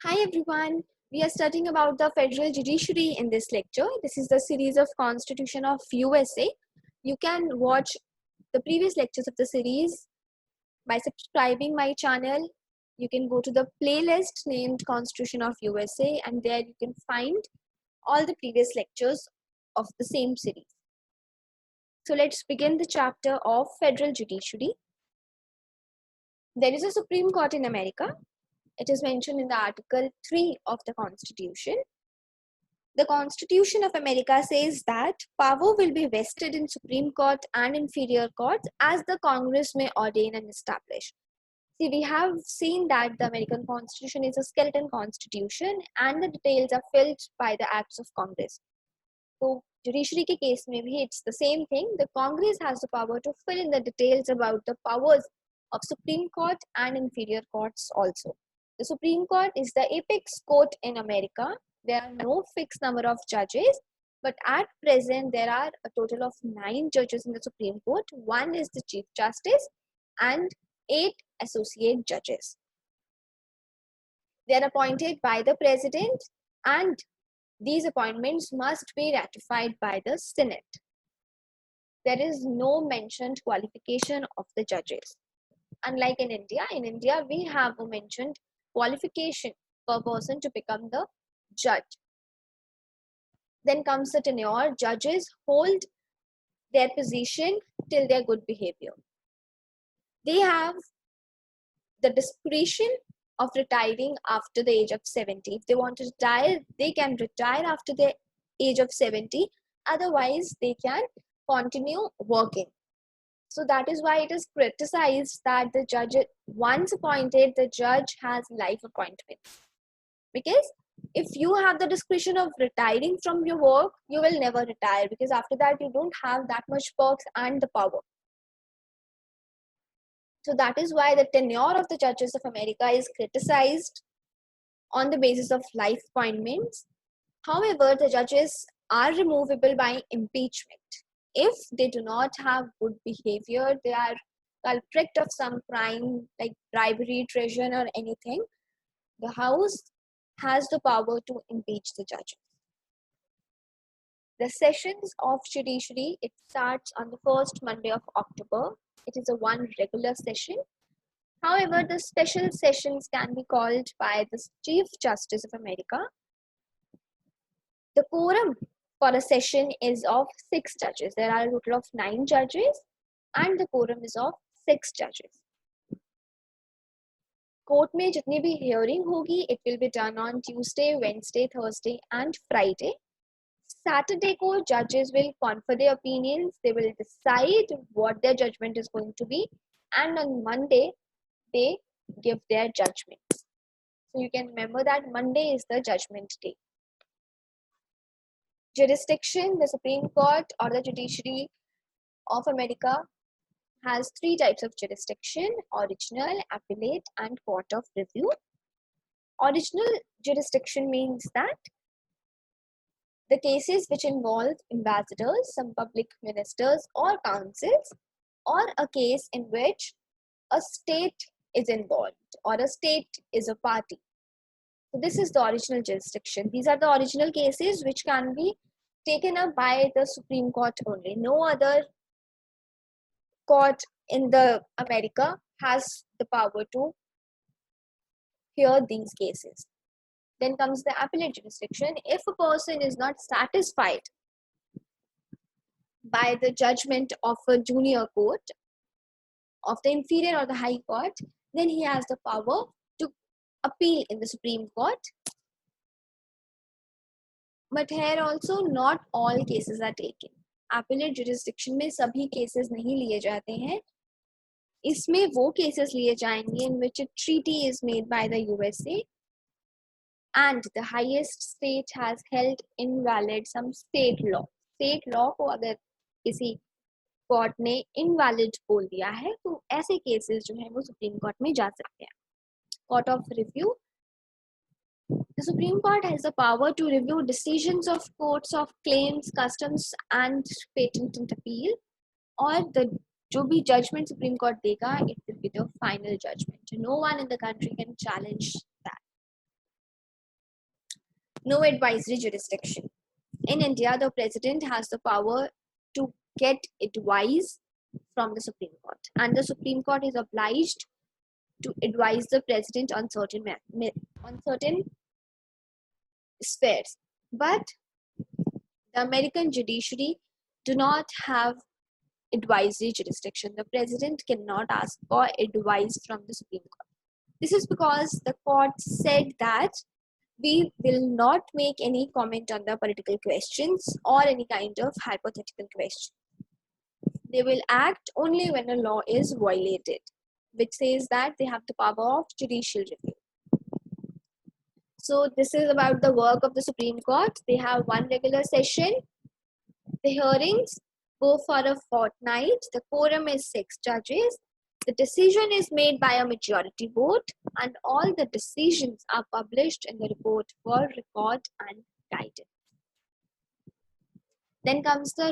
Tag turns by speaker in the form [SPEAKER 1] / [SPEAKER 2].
[SPEAKER 1] Hi everyone, we are studying about the federal judiciary in this lecture. This is the series of Constitution of USA. You can watch the previous lectures of the series by subscribing my channel. You can go to the playlist named Constitution of USA and there you can find all the previous lectures of the same series. So let's begin the chapter of federal judiciary. There is a Supreme Court in America. It is mentioned in the Article 3 of the Constitution. The Constitution of America says that power will be vested in Supreme Court and inferior courts as the Congress may ordain and establish. See, we have seen that the American Constitution is a skeleton constitution and the details are filled by the acts of Congress. So, judiciary के case में भी it's the same thing. The Congress has the power to fill in the details about the powers of Supreme Court and inferior courts also. The Supreme Court is the apex court in America. There are no fixed number of judges, but at present there are a total of 9 judges in the Supreme Court. 1 is the Chief Justice and 8 associate judges. They are appointed by the President and these appointments must be ratified by the Senate. There is no mentioned qualification of the judges. Unlike in India we have a mentioned qualification per person to become the judge. Then comes the tenure. Judges hold their position till their good behavior. They have the discretion of retiring after the age of 70. If they want to retire, they can retire after the age of 70. Otherwise, they can continue working. So that is why it is criticized that the judge, once appointed, the judge has life appointment. Because if you have the discretion of retiring from your work, you will never retire because after that you don't have that much perks and the power. So that is why the tenure of the judges of America is criticized on the basis of life appointments. However, the judges are removable by impeachment. If they do not have good behavior, they are culprit of some crime like bribery, treason or anything, the House has the power to impeach the judges. The sessions of judiciary, it starts on the first Monday of October. It is a one regular session. However, the special sessions can be called by the Chief Justice of America. The quorum for a session is of 6 judges. There are a total of 9 judges and the quorum is of 6 judges. Court में जितनी भी hearing होगी, it will be done on Tuesday, Wednesday, Thursday and Friday. Saturday को judges will confer their opinions. They will decide what their judgment is going to be, and on Monday they give their judgments. So you can remember that Monday is the judgment day. Jurisdiction: the Supreme Court or the judiciary of America has 3 types of jurisdiction: original, appellate and court of review. Original jurisdiction means that the cases which involve ambassadors, some public ministers or councils, or a case in which a state is involved or a state is a party. So this is the original jurisdiction. These are the original cases which can be taken up by the Supreme Court only. No other court in the America has the power to hear these cases. Then comes the appellate jurisdiction. If a person is not satisfied by the judgment of a junior court, of the inferior or the high court, then he has the power to appeal in the Supreme Court. But here also not all cases are taken. Appellate jurisdiction में सभी cases नहीं लिए जाते हैं. इसमें वो cases लिए जाएंगे in which a treaty is made by the USA and the highest state has held invalid some state law. State law को अगर किसी कोर्ट ने invalid बोल दिया है तो ऐसे cases जो हैं वो Supreme Court में जा सकते हैं. Court of review. The Supreme Court has the power to review decisions of courts of claims, customs and patent and appeal, or the जो भी judgment Supreme Court देगा, it will be the final judgment. No one in the country can challenge that. No advisory jurisdiction. In India, the president has the power to get advice from the Supreme Court, and the Supreme Court is obliged to advise the president on certain spheres. But the American judiciary do not have advisory jurisdiction. The president cannot ask for advice from the Supreme Court. This is because the court said that we will not make any comment on the political questions or any kind of hypothetical question. They will act only when a law is violated, which says that they have the power of judicial review. So this is about the work of the Supreme Court. They have one regular session. The hearings go for a fortnight. The quorum is 6 judges. The decision is made by a majority vote, and all the decisions are published in the report for record and guidance. Then comes the